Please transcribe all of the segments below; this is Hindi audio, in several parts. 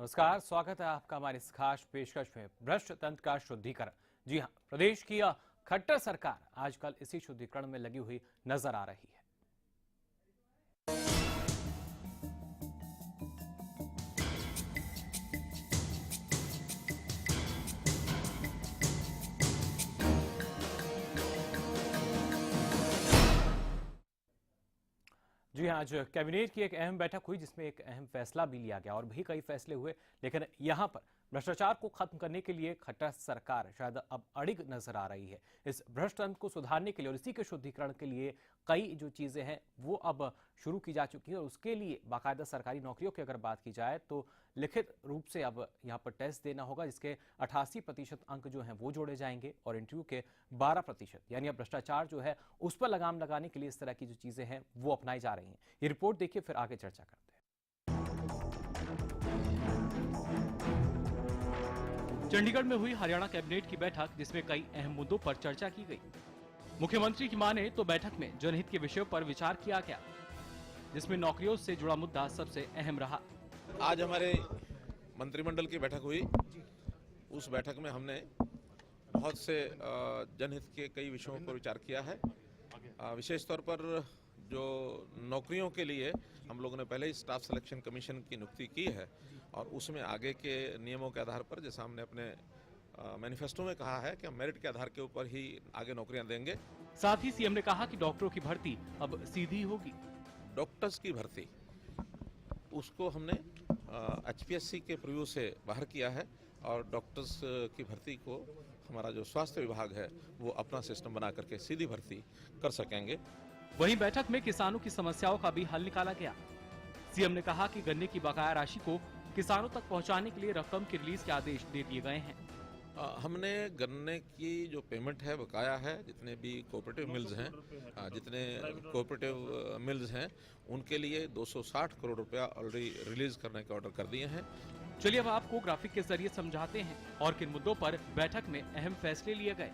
नमस्कार, स्वागत है आपका हमारी इस खास पेशकश में भ्रष्ट तंत्र का शुद्धिकरण। जी हाँ, प्रदेश की खट्टर सरकार आजकल इसी शुद्धिकरण में लगी हुई नजर आ रही है। जी हाँ, आज कैबिनेट की एक अहम बैठक हुई जिसमें एक अहम फैसला भी लिया गया और भी कई फैसले हुए, लेकिन यहाँ पर भ्रष्टाचार को खत्म करने के लिए खट्टर सरकार शायद अब अड़िग नजर आ रही है। इस भ्रष्ट तंत्र को सुधारने के लिए और इसी के शुद्धिकरण के लिए कई जो चीजें हैं वो अब शुरू की जा चुकी है और उसके लिए बाकायदा सरकारी नौकरियों की अगर बात की जाए तो लिखित रूप से अब यहाँ पर टेस्ट देना होगा, जिसके 88% अंक जो हैं वो जोड़े जाएंगे और इंटरव्यू के 12% यानी अब भ्रष्टाचार जो है उस पर लगाम लगाने के लिए इस तरह की जो चीजें हैं वो अपनाई जा रही हैं। ये रिपोर्ट देखिए, फिर आगे चर्चा करते हैं। चंडीगढ़ में हुई हरियाणा कैबिनेट की बैठक जिसमें कई अहम मुद्दों पर चर्चा की गई। मुख्यमंत्री की माने तो बैठक में जनहित के विषयों पर विचार किया गया, जिसमें नौकरियों से जुड़ा मुद्दा सबसे अहम रहा। आज हमारे मंत्रिमंडल की बैठक हुई। उस बैठक में हमने बहुत से जनहित के कई विषयों पर विचार किया है। विशेष तौर पर जो नौकरियों के लिए हम लोगों ने पहले ही स्टाफ सिलेक्शन कमीशन की नियुक्ति की है और उसमें आगे के नियमों के आधार पर, जैसा हमने अपने मैनिफेस्टो में कहा है कि हम मेरिट के आधार के ऊपर ही आगे नौकरियां देंगे। साथ ही सीएम ने कहा कि डॉक्टरों की भर्ती अब सीधी होगी। डॉक्टर्स की भर्ती उसको हमने HPSC के प्रीव्यू से बाहर किया है और डॉक्टर्स की भर्ती को हमारा जो स्वास्थ्य विभाग है वो अपना सिस्टम बना करके सीधी भर्ती कर सकेंगे। वहीं बैठक में किसानों की समस्याओं का भी हल निकाला गया। सीएम ने कहा कि गन्ने की बकाया राशि को किसानों तक पहुंचाने के लिए रकम के रिलीज के आदेश दे दिए गए हैं। हमने गन्ने की जो पेमेंट है बकाया है, जितने भी कोऑपरेटिव मिल्स हैं, उनके लिए 260 करोड़ रुपया ऑलरेडी रिलीज करने के ऑर्डर कर दिए हैं। चलिए अब आपको ग्राफिक के जरिए समझाते हैं और किन मुद्दों पर बैठक में अहम फैसले लिए गए।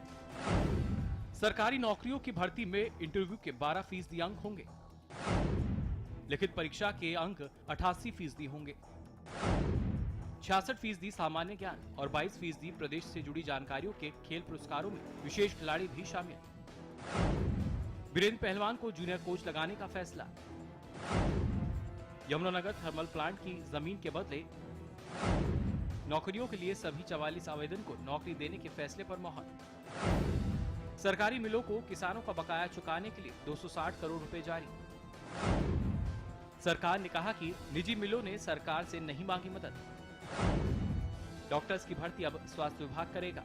सरकारी नौकरियों की भर्ती में इंटरव्यू के 12% अंक होंगे। लिखित परीक्षा के अंक 88% होंगे। 66% सामान्य ज्ञान और 22% प्रदेश से जुड़ी जानकारियों के खेल पुरस्कारों में विशेष खिलाड़ी भी शामिल। वीरेंद्र पहलवान को जूनियर कोच लगाने का फैसला। यमुनानगर थर्मल प्लांट की जमीन के बदले नौकरियों के लिए सभी 44 आवेदन को नौकरी देने के फैसले पर मोहर। सरकारी मिलों को किसानों का बकाया चुकाने के लिए 260 करोड़ रुपए जारी। सरकार ने कहा कि निजी मिलों ने सरकार से नहीं मांगी मदद। डॉक्टर्स की भर्ती अब स्वास्थ्य विभाग करेगा।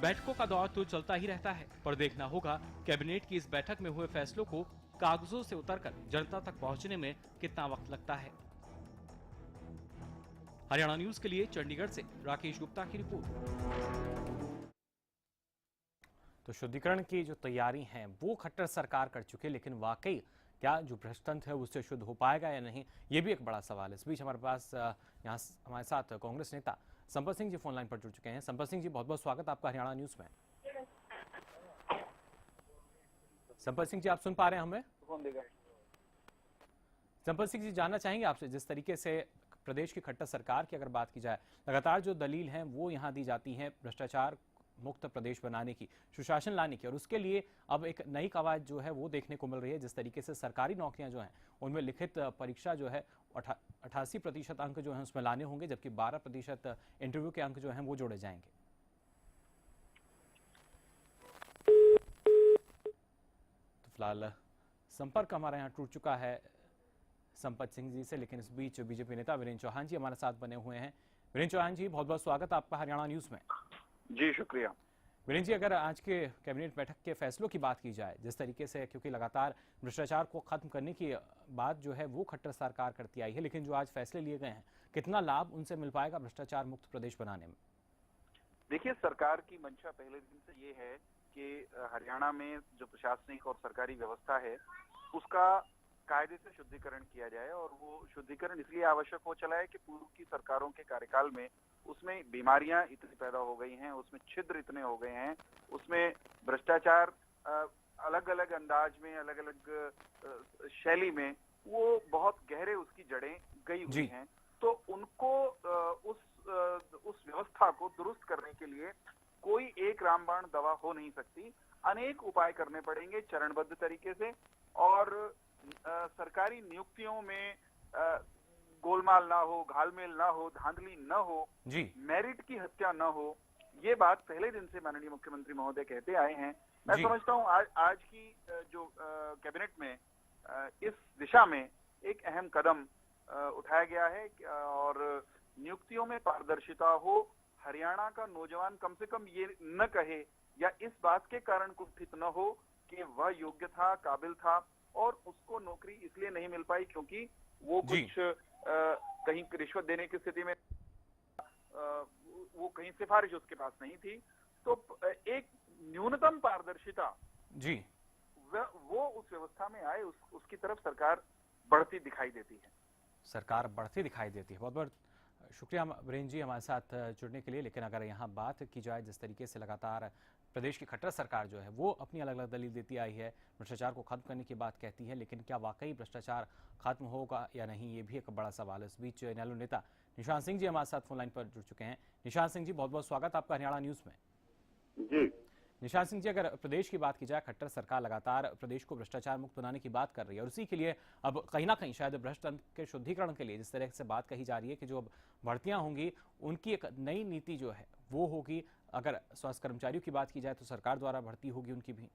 बैठकों का दौर तो चलता ही रहता है, पर देखना होगा कैबिनेट की इस बैठक में हुए फैसलों को कागजों से उतरकर जनता तक पहुंचने में कितना वक्त लगता है। हरियाणा न्यूज के लिए चंडीगढ़ से राकेश गुप्ता की रिपोर्ट। तो शुद्धिकरण की जो तैयारी है वो खट्टर सरकार कर चुकी है, लेकिन वाकई क्या जो भ्रष्ट तंत्र है उससे शुद्ध हो पाएगा या नहीं, ये भी एक बड़ा सवाल है। इस बीच हमारे पास यहाँ हमारे साथ कांग्रेस नेता संपत सिंह जी फोन लाइन पर जुड़ चुके हैं। संपत सिंह जी, बहुत बहुत स्वागत आपका हरियाणा न्यूज में। संपत सिंह जी, आप सुन पा रहे हैं हमें? संपत सिंह जी, जानना चाहेंगे आपसे, जिस तरीके से प्रदेश की खट्टर सरकार की अगर बात की जाए, लगातार जो दलील हैं वो यहाँ दी जाती हैं भ्रष्टाचार मुक्त प्रदेश बनाने की, सुशासन लाने की, और उसके लिए अब एक नई कवायद जो है वो देखने को मिल रही है। जिस तरीके से सरकारी नौकरियां जो हैं उनमें लिखित परीक्षा जो है 88% अंक जो है उसमें लाने होंगे, जबकि 12% इंटरव्यू के अंक जो हैं वो जोड़े जाएंगे। तो फिलहाल संपर्क हमारा यहाँ टूट चुका है संपत सिंह जी से, लेकिन इस बीच बीजेपी नेता वीरेंद्र चौहान जी हमारे साथ बने हुए हैं। वीरेंद्र चौहान जी, बहुत बहुत स्वागत आपका हरियाणा न्यूज में। जी शुक्रिया। वीरेंद्र जी, अगर आज के कैबिनेट बैठक के फैसलों की बात की जाए, जिस तरीके से, क्योंकि लगातार भ्रष्टाचार को खत्म करने की बात जो है वो खट्टर सरकार करती आई है, लेकिन जो आज फैसले लिए गए हैं, कितना लाभ उनसे मिल पाएगा भ्रष्टाचार मुक्त प्रदेश बनाने में? देखिए, सरकार की मंशा पहले दिन से ये है कि हरियाणा में जो प्रशासनिक और सरकारी व्यवस्था है उसका कायदे से शुद्धिकरण किया जाए, और वो शुद्धिकरण इसलिए आवश्यक हो चला है कि पूर्व की सरकारों के कार्यकाल में उसमें बीमारियां इतनी पैदा हो गई हैं, उसमें छिद्र इतने हो गए हैं, उसमें भ्रष्टाचार अलग अलग अंदाज में, अलग अलग शैली में वो बहुत गहरे उसकी जड़ें गई हुई हैं। तो उनको उस व्यवस्था को दुरुस्त करने के लिए कोई एक रामबाण दवा हो नहीं सकती। अनेक उपाय करने पड़ेंगे चरणबद्ध तरीके से, और सरकारी नियुक्तियों में गोलमाल ना हो, घालमेल ना हो, धांधली ना हो, जी मेरिट की हत्या ना हो। ये बात पहले दिन से माननीय मुख्यमंत्री महोदय कहते आए हैं। मैं जी। समझता हूँ आज की जो कैबिनेट में इस दिशा में एक अहम कदम उठाया गया है, और नियुक्तियों में पारदर्शिता हो। हरियाणा का नौजवान कम से कम ये न कहे या इस बात के कारण कुंठित न हो कि वह योग्य था, काबिल था, और उसको नौकरी इसलिए नहीं मिल पाई क्योंकि वो जी। कुछ कहीं रिश्वत देने की स्थिति में, वो कहीं सिफारिश उसके पास नहीं थी। तो एक न्यूनतम पारदर्शिता जी वो उस व्यवस्था में आए, उसकी तरफ सरकार बढ़ती दिखाई देती है। सरकार बढ़ती दिखाई देती है। बहुत बहुत शुक्रिया वीरेंद्र जी हमारे साथ जुड़ने के लिए। लेकिन अगर यहाँ बात की जाए जिस तरीके से लगातार प्रदेश की खट्टर सरकार जो है वो अपनी अलग अलग दलील देती आई है, भ्रष्टाचार को खत्म करने की बात कहती है, लेकिन क्या वाकई भ्रष्टाचार खत्म होगा या नहीं, ये भी एक बड़ा सवाल है। इस बीच इनेलो नेता निशांत सिंह जी हमारे साथ फोन लाइन पर जुड़ चुके हैं। निशांत सिंह जी बहुत बहुत स्वागत आपका हरियाणा न्यूज में। जी निशांत सिंह जी, अगर प्रदेश की बात की जाए, खट्टर सरकार लगातार प्रदेश को भ्रष्टाचार मुक्त बनाने की बात कर रही है, और उसी के लिए अब कहीं ना कहीं शायद भ्रष्ट तंत्र के शुद्धिकरण के लिए जिस तरह से बात कही जा रही है कि जो अब भर्तियां होंगी उनकी एक नई नीति जो है वो होगी। अगर स्वास्थ्य कर्मचारियों की बात की जाए तो सरकार द्वारा भर्ती होगी उनकी भी।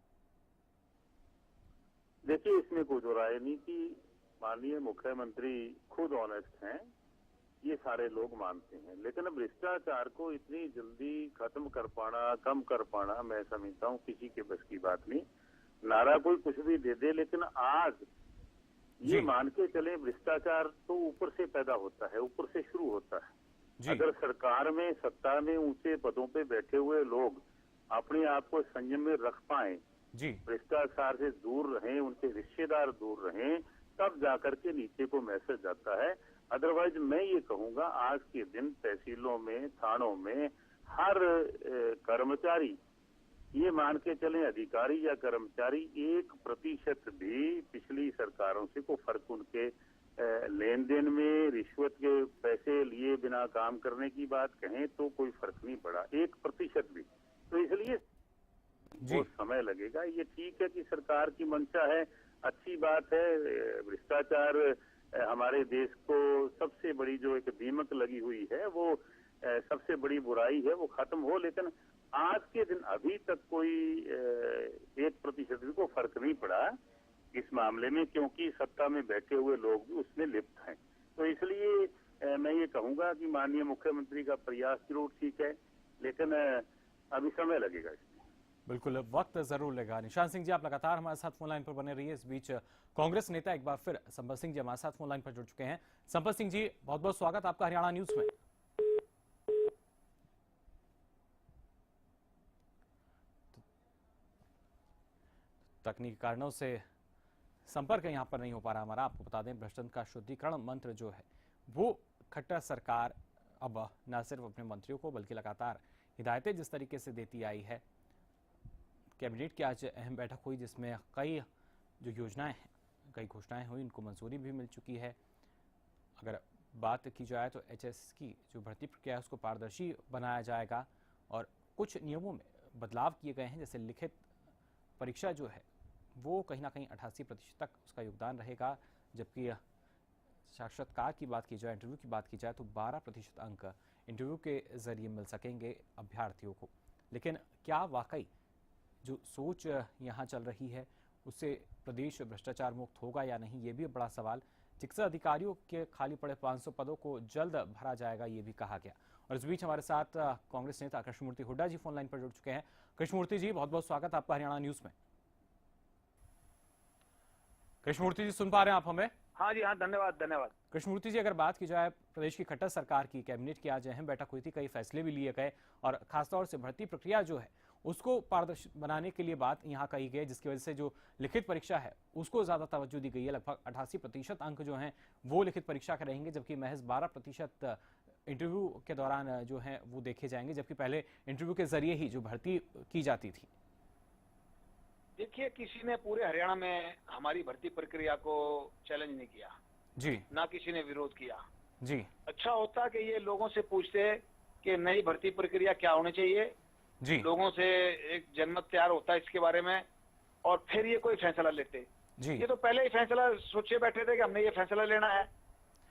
देखिए, इसमें कोई दो राय नहीं कि माननीय मुख्यमंत्री खुद ऑनेस्ट हैं, ये सारे लोग मानते हैं। लेकिन अब भ्रष्टाचार को इतनी जल्दी खत्म कर पाना, कम कर पाना, मैं समझता हूँ किसी के बस की बात नहीं। नारा कोई कुछ भी दे दे, लेकिन आज ये मान के चले भ्रष्टाचार तो ऊपर से पैदा होता है, ऊपर से शुरू होता है। अगर सरकार में, सत्ता में ऊंचे पदों पे बैठे हुए लोग अपने आप को संयम में रख पाए, भ्रष्टाचार से दूर रहें, उनके रिश्तेदार दूर रहें, तब जाकर के नीचे को मैसेज जाता है। अदरवाइज मैं ये कहूंगा आज के दिन तहसीलों में, थानों में हर कर्मचारी, ये मान के चले अधिकारी या कर्मचारी, 1% भी पिछली सरकारों से कोई फर्क उनके लेन देन में, रिश्वत के पैसे लिए बिना काम करने की बात कहें तो कोई फर्क नहीं पड़ा, 1% भी। तो इसलिए बहुत समय लगेगा। ये ठीक है कि सरकार की मंशा है, अच्छी बात है। भ्रष्टाचार हमारे देश को सबसे बड़ी जो एक दीमक लगी हुई है, वो सबसे बड़ी बुराई है, वो खत्म हो। लेकिन आज के दिन अभी तक कोई 1% भी को फर्क नहीं पड़ा इस मामले में, क्योंकि सत्ता में बैठे हुए लोग भी उसमें लिप्त हैं। तो इसलिए मैं ये कहूंगा कि माननीय मुख्यमंत्री का प्रयास जरूर ठीक है, लेकिन अभी समय लगेगा इसमें। बिल्कुल, वक्त जरूर लेगा। निशांत सिंह जी आप लगातार हमारे साथ फोन लाइन पर बने रहिए। इस बीच कांग्रेस नेता एक बार फिर संपत सिंह जी हमारे साथ फोन लाइन पर जुड़ चुके हैं। संपत सिंह जी बहुत बहुत स्वागत आपका हरियाणा न्यूज में। तकनीकी कारणों से संपर्क यहां पर नहीं हो पा रहा हमारा। आपको बता दें, भ्रष्टाचार का शुद्धिकरण मंत्र जो है वो खट्टर सरकार अब न सिर्फ अपने मंत्रियों को बल्कि लगातार हिदायतें जिस तरीके से देती आई है। कैबिनेट की आज अहम बैठक हुई जिसमें कई जो योजनाएं हैं, कई घोषणाएं हुई, इनको मंजूरी भी मिल चुकी है। अगर बात की जाए तो एचएस की जो भर्ती प्रक्रिया है उसको पारदर्शी बनाया जाएगा, और कुछ नियमों में बदलाव किए गए हैं। जैसे लिखित परीक्षा जो है वो कहीं ना कहीं 88% तक उसका योगदान रहेगा, जबकि साक्षात्कार की बात की जाए, इंटरव्यू की बात की जाए तो 12% अंक इंटरव्यू के जरिए मिल सकेंगे अभ्यर्थियों को। लेकिन क्या वाकई जो सोच यहाँ चल रही है उससे प्रदेश भ्रष्टाचार मुक्त होगा या नहीं, ये भी बड़ा सवाल। चिकित्सा अधिकारियों के खाली पड़े 500 पदों को जल्द भरा जाएगा, ये भी कहा गया। और इस बीच हमारे साथ कांग्रेस नेता कृष्णमूर्ति हुड्डा जी फोन लाइन पर जुड़ चुके हैं। कृष्णमूर्ति जी बहुत बहुत स्वागत आपका हरियाणा न्यूज में। कृष्णमूर्ति जी सुन पा रहे हैं आप हमें? हाँ जी हाँ, धन्यवाद धन्यवाद। कृष्णमूर्ति जी अगर बात की जाए प्रदेश की खट्टर सरकार की, कैबिनेट की आज अहम बैठक हुई थी, कई फैसले भी लिए गए, और खासतौर से भर्ती प्रक्रिया जो है उसको पारदर्शी बनाने के लिए बात यहाँ कही गई, जिसकी वजह से जो लिखित परीक्षा है उसको ज्यादा तवज्जो दी गई है। लगभग 88% अंक जो हैं वो लिखित परीक्षा के रहेंगे, जबकि महज 12% इंटरव्यू के दौरान जो है वो देखे जाएंगे, जबकि पहले इंटरव्यू के जरिए ही जो भर्ती की जाती थी। देखिए, किसी ने पूरे हरियाणा में हमारी भर्ती प्रक्रिया को चैलेंज नहीं किया जी, ना किसी ने विरोध किया। जी अच्छा होता कि ये लोगों से पूछते कि नई भर्ती प्रक्रिया क्या होनी चाहिए, जी लोगों से एक जनमत तैयार होता है इसके बारे में, और फिर ये कोई फैसला लेते। जी ये तो पहले ही फैसला सोचे बैठे थे कि हमने ये फैसला लेना है।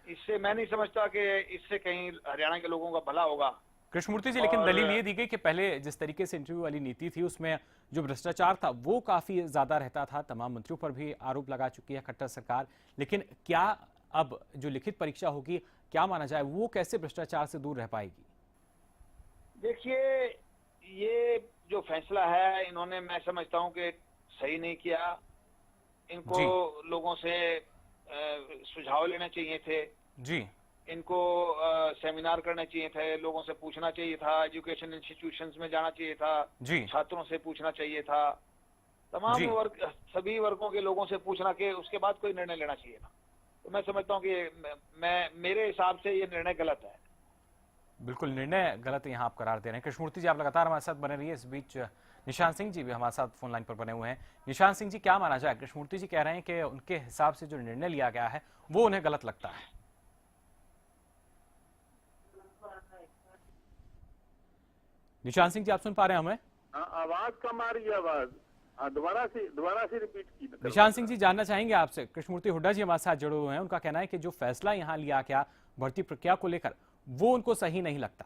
इससे मैं नहीं समझता कि इससे कहीं हरियाणा के लोगों का भला होगा। कृष्णमूर्ति जी, लेकिन और- दलील ये दी गई कि पहले जिस तरीके से इंटरव्यू वाली नीति थी उसमें जो भ्रष्टाचार था वो काफी ज्यादा रहता था, तमाम मंत्रियों पर भी आरोप लगा चुकी है खट्टर सरकार। लेकिन क्या अब जो लिखित परीक्षा होगी, क्या माना जाए, वो कैसे भ्रष्टाचार से दूर रह पाएगी? देखिए, ये जो फैसला है इन्होंने, मैं समझता हूँ कि सही नहीं किया। इनको लोगों से सुझाव लेने चाहिए थे, जी इनको सेमिनार करने चाहिए थे, लोगों से पूछना चाहिए था, एजुकेशन इंस्टीट्यूशंस में जाना चाहिए था, जी छात्रों से पूछना चाहिए था, तमाम जी। वर्ग, सभी वर्गों के लोगों से पूछना के उसके बाद कोई निर्णय लेना चाहिए था। तो मैं समझता हूँ कि मेरे हिसाब से ये निर्णय गलत है। बिल्कुल, निर्णय गलत यहाँ आप करार दे रहे हैं। कृष्णमूर्ति जी, आप लगातार हमारे साथ बने रहिए। इस बीच निशांत सिंह जी भी हमारे साथ फोन लाइन पर बने हुए हैं। निशांत सिंह जी, क्या माना जाए? कृष्णमूर्ति जी कह रहे हैं कि उनके हिसाब से जो निर्णय लिया गया है वो उन्हें गलत लगता है। निशांत सिंह जी, आप सुन पा रहे हैं हमें? आवाज कम आ रही है। आवाज दोबारा से रिपीट की। निशांत सिंह जी, जानना चाहेंगे आपसे, कृष्णमूर्ति हुड्डा जी हमारे साथ जुड़े हुए हैं, उनका कहना है कि जो फैसला यहाँ लिया गया भर्ती प्रक्रिया को लेकर वो उनको सही नहीं लगता।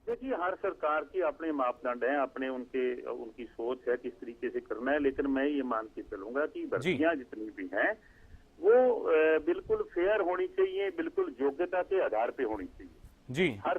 देखिए, हर सरकार के अपने मापदंड हैं, अपने उनकी सोच है किस तरीके से करना है, लेकिन मैं ये मान के चलूंगा कि भर्तियां जितनी भी हैं वो बिल्कुल फेयर होनी चाहिए, बिल्कुल योग्यता के आधार पे होनी चाहिए। जी हर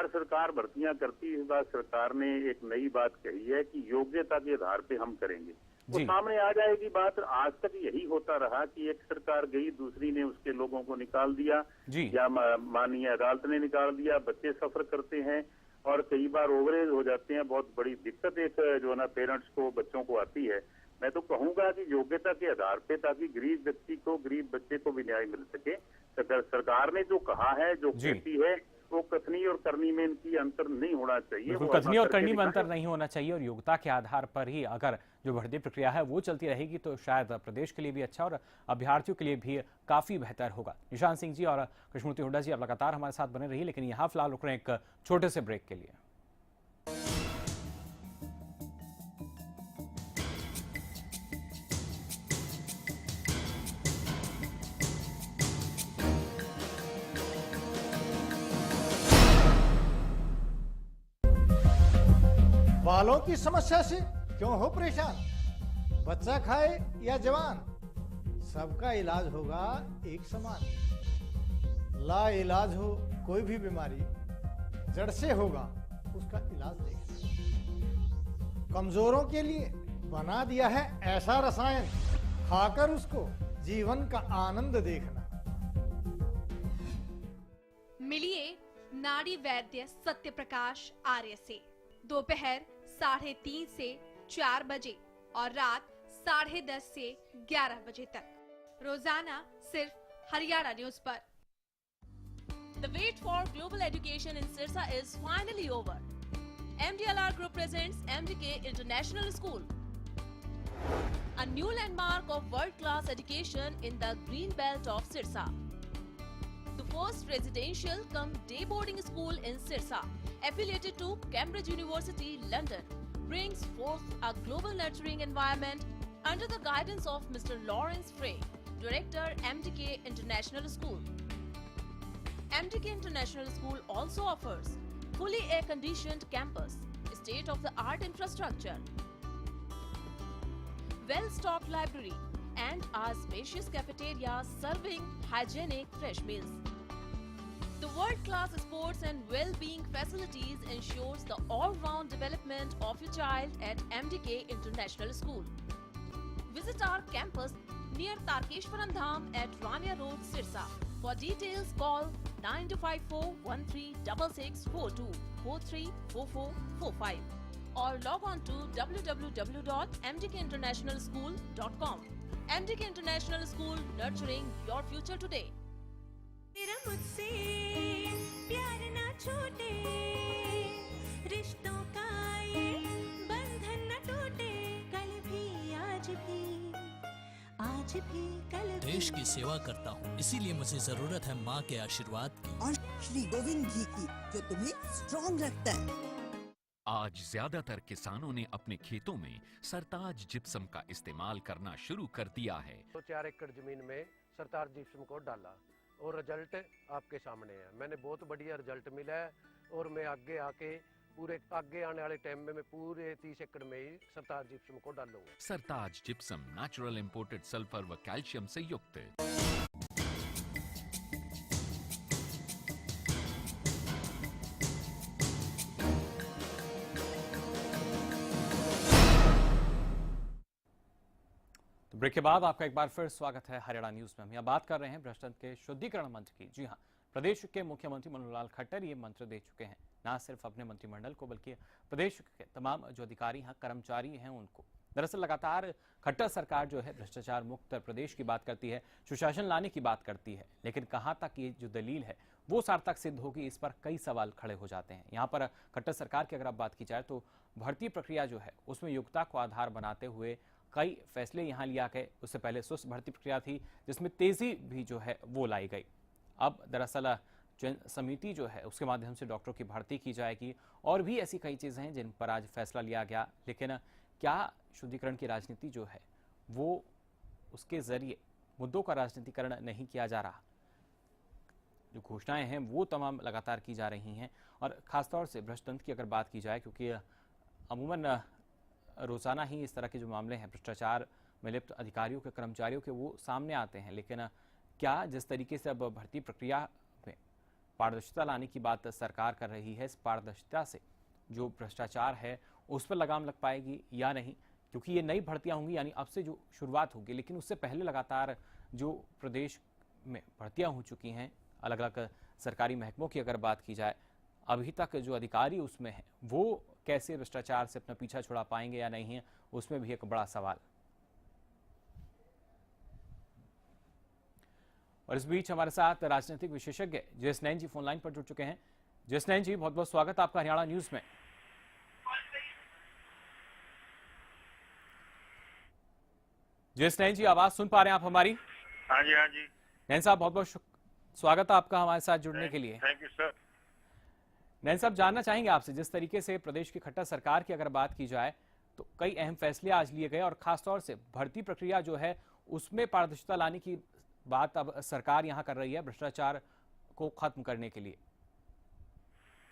सरकार भर्तियां करती है। इस बार सरकार ने एक नई बात कही है कि योग्यता के आधार पे हम करेंगे। वो जी। सामने आ जाएगी बात। आज तक यही होता रहा कि एक सरकार गई, दूसरी ने उसके लोगों को निकाल दिया, जी या माननीय अदालत ने निकाल दिया। बच्चे सफर करते हैं और कई बार ओवरेज हो जाते हैं। बहुत बड़ी दिक्कत एक जो है ना पेरेंट्स को, बच्चों को आती है। मैं तो कहूंगा कि योग्यता के आधार पे, ताकि गरीब व्यक्ति को, गरीब बच्चे को भी न्याय मिल सके। सरकार ने जो कहा है, जो कहती है, वो कथनी और करनी में इनकी अंतर नहीं होना चाहिए। बिल्कुल, वो कथनी और करके करनी में दिखाएं। अंतर नहीं होना चाहिए और योग्यता के आधार पर ही अगर जो भर्ती प्रक्रिया है वो चलती रहेगी तो शायद प्रदेश के लिए भी अच्छा और अभ्यर्थियों के लिए भी काफी बेहतर होगा। निशांत सिंह जी और कृष्णमूर्ति हुड्डा जी, आप लगातार हमारे साथ बने रहिए, लेकिन यहाँ फिलहाल रुक रहे हैं एक छोटे से ब्रेक के लिए। बालों की समस्या से क्यों हो परेशान? बच्चा खाए या जवान, सबका इलाज होगा एक समान। ला इलाज हो कोई भी बीमारी, जड़ से होगा उसका इलाज देखना। कमजोरों के लिए बना दिया है ऐसा रसायन, खाकर उसको जीवन का आनंद देखना। मिलिए नाड़ी वैद्य सत्य प्रकाश आर्य से दोपहर 3:30 से 4 बजे और रात 10:30 से 11 बजे तक रोजाना सिर्फ हरियाणा न्यूज पर। The wait for global education in Sirsa is finally over. MDLR Group presents MDK International School, a new landmark of world-class education in the green belt of Sirsa. The first residential cum day boarding school in Sirsa, affiliated to Cambridge University, London, brings forth a global nurturing environment under the guidance of Mr. Lawrence Frey, Director, MDK International School. MDK International School also offers fully air-conditioned campus, state-of-the-art infrastructure, well-stocked library, and a spacious cafeteria serving hygienic fresh meals. The world-class sports and well-being facilities ensures the all-round development of your child at MDK International School. Visit our campus near Tarkeshwaram Dham at Rania Road, Sirsa. For details, call 9254136642 434445 or log on to www.mdkinternationalschool.com. MDK International School, nurturing your future today. तेरा मुझसे प्यार ना छूटे, रिश्तों का ये बंधन न टूटे, कल भी आज भी कल देश की सेवा करता हूँ, इसीलिए मुझे जरूरत है माँ के आशीर्वाद की। और श्री गोविंद घी की, जो तुम्हें स्ट्रॉन्ग रखता है। आज ज्यादातर किसानों ने अपने खेतों में सरताज जिप्सम का इस्तेमाल करना शुरू कर दिया है। 4 एकड़ जमीन में सरताज जिप्सम को डाला और रिजल्ट आपके सामने है। मैंने बहुत बढ़िया रिजल्ट मिला है और मैं आगे आके पूरे आगे आने वाले टाइम में मैं पूरे 30 एकड़ में ही सरताज जिप्सम को डालूंगा। सरताज जिप्सम नेचुरल इंपोर्टेड सल्फर व कैल्शियम से युक्त। ब्रेक के बाद आपका एक बार फिर स्वागत है हरियाणा न्यूज में। हम यहाँ बात कर रहे हैं भ्रष्टाचार के शुद्धिकरण मंत्र की। जी हाँ, प्रदेश के मुख्यमंत्री मनोहर लाल खट्टर ये मंत्र दे चुके हैं, न सिर्फ अपने मंत्रिमंडल को बल्कि प्रदेश के तमाम जो अधिकारी हैं, कर्मचारी हैं उनको। दरअसल लगातार खट्टर सरकार जो है भ्रष्टाचार मुक्त प्रदेश की बात करती है, सुशासन लाने की बात करती है, लेकिन कहाँ तक ये जो दलील है वो सार्थक सिद्ध होगी, इस पर कई सवाल खड़े हो जाते हैं। यहाँ पर खट्टर सरकार की अगर आप बात की जाए तो भर्ती प्रक्रिया जो है उसमें योग्यता को आधार बनाते हुए कई फैसले यहाँ लिया गए। उससे पहले सुस्त भर्ती प्रक्रिया थी जिसमें तेजी भी जो है वो लाई गई। अब दरअसल चयन समिति जो है उसके माध्यम से डॉक्टरों की भर्ती की जाएगी और भी ऐसी कई चीज़ें हैं जिन पर आज फैसला लिया गया। लेकिन क्या शुद्धिकरण की राजनीति जो है वो उसके जरिए मुद्दों का राजनीतिकरण नहीं किया जा रहा? जो घोषणाएं हैं वो तमाम लगातार की जा रही हैं और ख़ासतौर से भ्रष्ट तंत्र की अगर बात की जाए, क्योंकि अमूमन रोज़ाना ही इस तरह के जो मामले हैं भ्रष्टाचार में लिप्त अधिकारियों के, कर्मचारियों के, वो सामने आते हैं। लेकिन क्या जिस तरीके से अब भर्ती प्रक्रिया में पारदर्शिता लाने की बात सरकार कर रही है, इस पारदर्शिता से जो भ्रष्टाचार है उस पर लगाम लग पाएगी या नहीं? क्योंकि ये नई भर्तियां होंगी, यानी अब से जो शुरुआत होगी, लेकिन उससे पहले लगातार जो प्रदेश में भर्तियां हो चुकी हैं अलग अलग सरकारी महकमों की अगर बात की जाए, अभी तक जो अधिकारी उसमें हैं वो कैसे भ्रष्टाचार से अपना पीछा छुड़ा पाएंगे या नहीं है, उसमें भी एक बड़ा सवाल। और इस बीच हमारे साथ राजनीतिक विशेषज्ञ जयेश नैन जी फोन लाइन पर जुड़ चुके हैं। जयेश नैन जी, बहुत बहुत स्वागत आपका हरियाणा न्यूज में। जयेश नैन जी, आवाज सुन पा रहे हैं आप हमारी? हाँ जी, हाँ जी। नैन साहब, बहुत बहुत स्वागत है आपका हमारे साथ जुड़ने के लिए। Thank you sir. नैन साहब, जानना चाहेंगे आपसे, जिस तरीके से प्रदेश की खट्टर सरकार की अगर बात की जाए तो कई अहम फैसले आज लिए गए और खासतौर से भर्ती प्रक्रिया जो है उसमें पारदर्शिता लाने की बात अब सरकार यहाँ कर रही है भ्रष्टाचार को खत्म करने के लिए।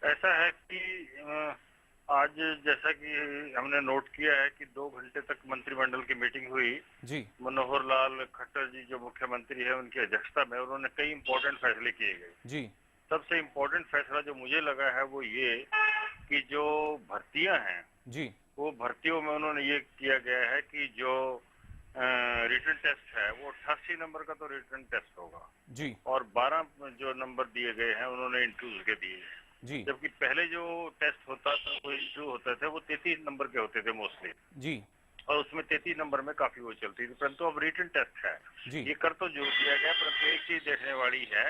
ऐसा है कि आज जैसा कि हमने नोट किया है कि 2 घंटे तक मंत्रिमंडल की मीटिंग हुई जी। मनोहर लाल खट्टर जी जो मुख्यमंत्री है उनकी अध्यक्षता में, उन्होंने कई इंपॉर्टेंट फैसले किए गए जी। सबसे इम्पोर्टेंट फैसला जो मुझे लगा है वो ये कि जो भर्तियां हैं जी, वो भर्तियों में उन्होंने ये किया गया है कि जो रिटन टेस्ट है वो 88 नंबर का तो रिटन टेस्ट होगा जी, और 12 जो नंबर दिए गए हैं उन्होंने इंटरव्यूज के दिए जी। जबकि पहले जो टेस्ट होता था, वो इंटरव्यू होते थे, वो 33 नंबर के होते थे मोस्टली जी, और उसमें 33 नंबर में काफी वो चलती थी। परंतु अब रिटन टेस्ट है जी, ये कर तो जोर दिया गया, परंतु एक चीज देखने वाली है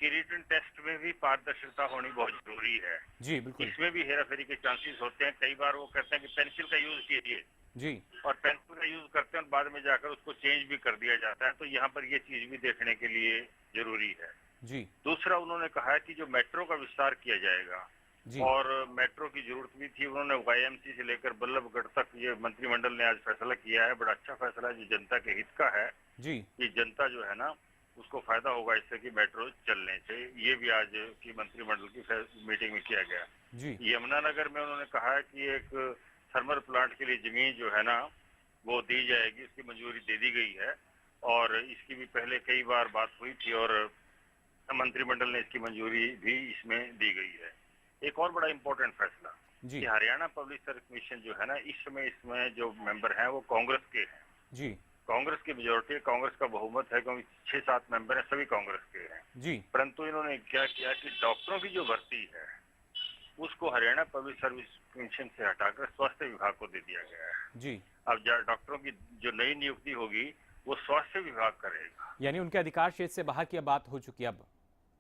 कि रिटन टेस्ट में भी पारदर्शिता होनी बहुत जरूरी है जी। बिल्कुल, इसमें भी हेराफेरी के चांसेस होते हैं। कई बार वो कहते हैं कि पेंसिल का यूज कीजिए जी, और पेंसिल का यूज करते हैं और बाद में जाकर उसको चेंज भी कर दिया जाता है, तो यहाँ पर ये चीज भी देखने के लिए जरूरी है जी। दूसरा, उन्होंने कहा है कि जो मेट्रो का विस्तार किया जाएगा जी, और मेट्रो की जरूरत भी थी। उन्होंने YMC से लेकर बल्लभगढ़ तक ये मंत्रिमंडल ने आज फैसला किया है, बड़ा अच्छा फैसला है जो जनता के हित का है जी। ये जनता जो है ना उसको फायदा होगा इससे कि मेट्रो चलने से। ये भी आज की मंत्रिमंडल की मीटिंग में किया गया जी। यमुनानगर में उन्होंने कहा है कि एक थर्मल प्लांट के लिए जमीन जो है ना वो दी जाएगी, इसकी मंजूरी दे दी गई है, और इसकी भी पहले कई बार बात हुई थी और मंत्रिमंडल ने इसकी मंजूरी भी इसमें दी गई है। एक और बड़ा इम्पोर्टेंट फैसला कि हरियाणा पब्लिक सर्विस कमीशन जो है ना, इस समय इसमें जो मेंबर हैं वो कांग्रेस के हैं जी। कांग्रेस की मेजोरिटी, कांग्रेस का बहुमत है, क्योंकि 6-7 मेंबर हैं, सभी कांग्रेस के हैं जी। परंतु इन्होंने क्या किया कि डॉक्टरों की जो भर्ती है उसको हरियाणा पब्लिक सर्विस कमीशन से हटाकर स्वास्थ्य विभाग को दे दिया गया है जी। अब डॉक्टरों की जो नई नियुक्ति होगी वो स्वास्थ्य विभाग करेगा, यानी उनके अधिकार क्षेत्र से बाहर की बात हो चुकी है। अब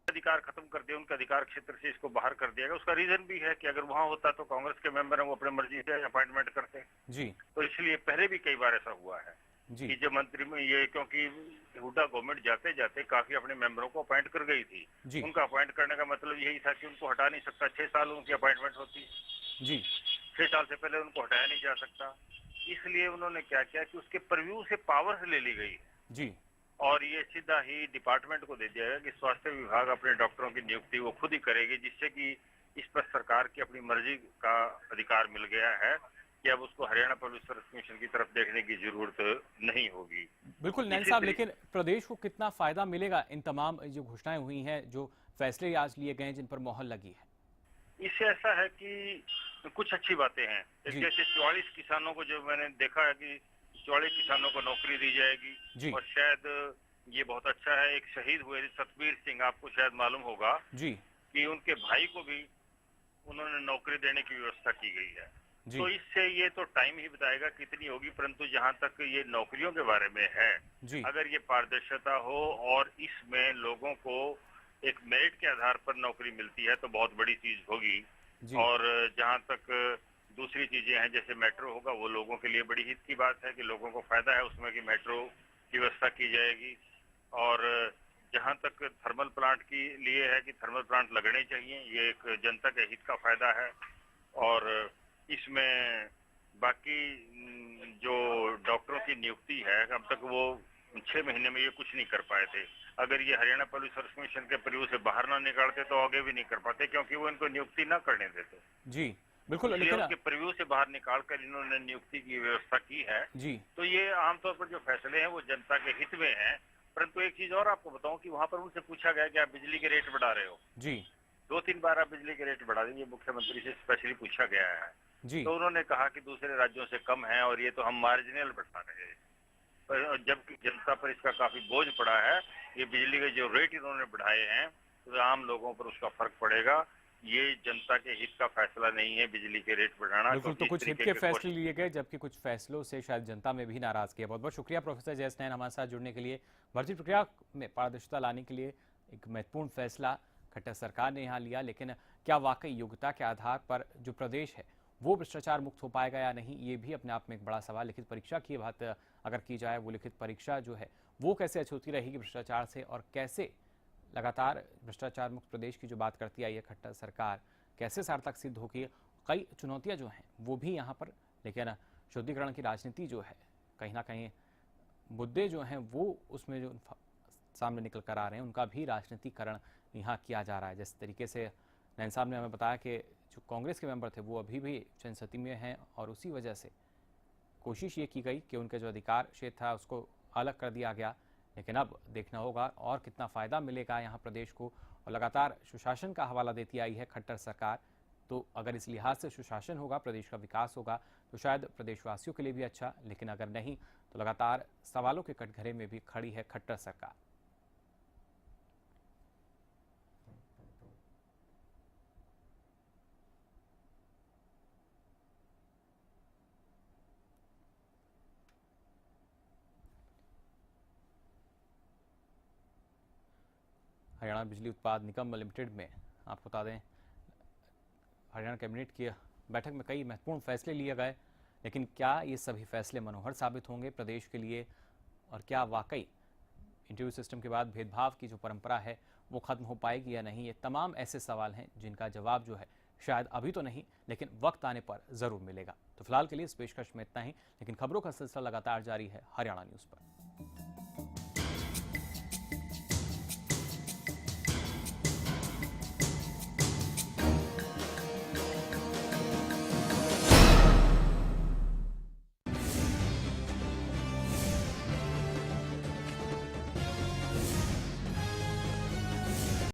अधिकार खत्म कर दिया, उनके अधिकार क्षेत्र से इसको बाहर कर दिया गया। उसका रीजन भी है कि अगर वहां होता तो कांग्रेस के मेंबर हैं वो अपने मर्जी से अपॉइंटमेंट करते जी, तो इसलिए पहले भी कई बार ऐसा हुआ है। कि जब मंत्री में ये, क्योंकि हुड्डा गवर्नमेंट जाते जाते काफी अपने मेंबरों को अपॉइंट कर गई थी। उनका अपॉइंट करने का मतलब यही था कि उनको हटा नहीं सकता, 6 साल उनकी अपॉइंटमेंट होती जी, 6 साल से पहले उनको हटाया नहीं जा सकता। इसलिए उन्होंने क्या किया कि उसके परव्यू से पावर्स ले ली गई जी, और ये सीधा ही डिपार्टमेंट को दे दिया गया कि स्वास्थ्य विभाग अपने डॉक्टरों की नियुक्ति वो खुद ही करेगी, जिससे कि इस पर सरकार की अपनी मर्जी का अधिकार मिल गया है कि अब उसको हरियाणा पब्लिक सर्विस कमीशन की तरफ देखने की जरूरत नहीं होगी। बिल्कुल नैन साहब, लेकिन प्रदेश को कितना फायदा मिलेगा इन तमाम जो घोषणाएं हुई हैं, जो फैसले आज लिए गए हैं, जिन पर मोहर लगी है? इससे ऐसा है कि कुछ अच्छी बातें हैं, जैसे 44 किसानों को, जो मैंने देखा है कि 44 किसानों को नौकरी दी जाएगी, और शायद ये बहुत अच्छा है। एक शहीद हुए सतबीर सिंह, आपको शायद मालूम होगा जी, कि उनके भाई को भी उन्होंने नौकरी देने की व्यवस्था की गई है। तो इससे ये तो टाइम ही बताएगा कितनी होगी, परंतु जहाँ तक ये नौकरियों के बारे में है, अगर ये पारदर्शिता हो और इसमें लोगों को एक मेरिट के आधार पर नौकरी मिलती है तो बहुत बड़ी चीज होगी। और जहाँ तक दूसरी चीजें हैं, जैसे मेट्रो होगा, वो लोगों के लिए बड़ी हित की बात है कि लोगों को फायदा है उसमें कि मेट्रो की व्यवस्था की जाएगी। और जहाँ तक थर्मल प्लांट के लिए है कि थर्मल प्लांट लगने चाहिए, ये एक जनता के हित का फायदा है। और इसमें बाकी जो डॉक्टरों की नियुक्ति है, अब तक वो 6 महीने में ये कुछ नहीं कर पाए थे। अगर ये हरियाणा पब्लिक सर्विस कमीशन के परिव्यू से बाहर ना निकालते तो आगे भी नहीं कर पाते, क्योंकि वो इनको नियुक्ति ना करने देते जी। बिल्कुल, लेकिन उनके परिव्यू से बाहर निकाल कर इन्होंने नियुक्ति की व्यवस्था की है जी। तो ये आमतौर पर जो फैसले हैं वो जनता के हित में हैं। परंतु एक चीज और आपको बताऊं कि वहाँ पर उनसे पूछा गया कि आप बिजली के रेट बढ़ा रहे हो जी, 2-3 बार आप बिजली के रेट बढ़ा देंगे, मुख्यमंत्री से स्पेशली पूछा गया है जी। तो उन्होंने कहा कि दूसरे राज्यों से कम है और ये तो हम मार्जिनल बढ़ा रहे हैं, जबकि जनता पर इसका काफी बोझ पड़ा है। ये बिजली के जो रेट इन्होंने बढ़ाए हैं तो आम लोगों पर उसका फर्क पड़ेगा। ये जनता के हित का फैसला नहीं है बिजली के रेट बढ़ाना। बिल्कुल, तो कुछ हित के फैसले लिए गए, जबकि कुछ फैसलों से शायद जनता में भी नाराजगी है। बहुत बहुत शुक्रिया प्रोफेसर जयेश नैन हमारे साथ जुड़ने के लिए। भर्ती प्रक्रिया में पारदर्शिता लाने के लिए एक महत्वपूर्ण फैसला खट्टर सरकार ने यहाँ लिया, लेकिन क्या वाकई योग्यता के आधार पर जो प्रदेश है वो भ्रष्टाचार मुक्त हो पाएगा या नहीं, ये भी अपने आप में एक बड़ा सवाल। लिखित परीक्षा की बात अगर की जाए, वो लिखित परीक्षा जो है वो कैसे अछूती रहेगी भ्रष्टाचार से, और कैसे लगातार भ्रष्टाचार मुक्त प्रदेश की जो बात करती आई है खट्टर सरकार, कैसे सार्थक सिद्ध होगी। कई चुनौतियां जो हैं वो भी यहाँ पर, लेकिन शुद्धिकरण की राजनीति जो है, कहीं ना कहीं मुद्दे जो हैं वो उसमें जो सामने निकल कर आ रहे हैं, उनका भी राजनीतिकरण यहाँ किया जा रहा है। जिस तरीके से नैन साहब ने हमें बताया कि जो कांग्रेस के मेंबर थे वो अभी भी जनसती में हैं, और उसी वजह से कोशिश ये की गई कि उनके जो अधिकार क्षेत्र था उसको अलग कर दिया गया। लेकिन अब देखना होगा और कितना फ़ायदा मिलेगा यहाँ प्रदेश को। और लगातार सुशासन का हवाला देती आई है खट्टर सरकार, तो अगर इस लिहाज से सुशासन होगा, प्रदेश का विकास होगा, तो शायद प्रदेशवासियों के लिए भी अच्छा। लेकिन अगर नहीं तो लगातार सवालों के कटघरे में भी खड़ी है खट्टर सरकार। हरियाणा बिजली उत्पाद निगम लिमिटेड में आपको बता दें, हरियाणा कैबिनेट की बैठक में कई महत्वपूर्ण फैसले लिए गए, लेकिन क्या ये सभी फैसले मनोहर साबित होंगे प्रदेश के लिए, और क्या वाकई इंटरव्यू सिस्टम के बाद भेदभाव की जो परंपरा है वो खत्म हो पाएगी या नहीं, ये तमाम ऐसे सवाल हैं जिनका जवाब जो है शायद अभी तो नहीं, लेकिन वक्त आने पर ज़रूर मिलेगा। तो फिलहाल के लिए इस पेशकश में इतना ही, लेकिन खबरों का सिलसिला लगातार जारी है हरियाणा न्यूज़ पर।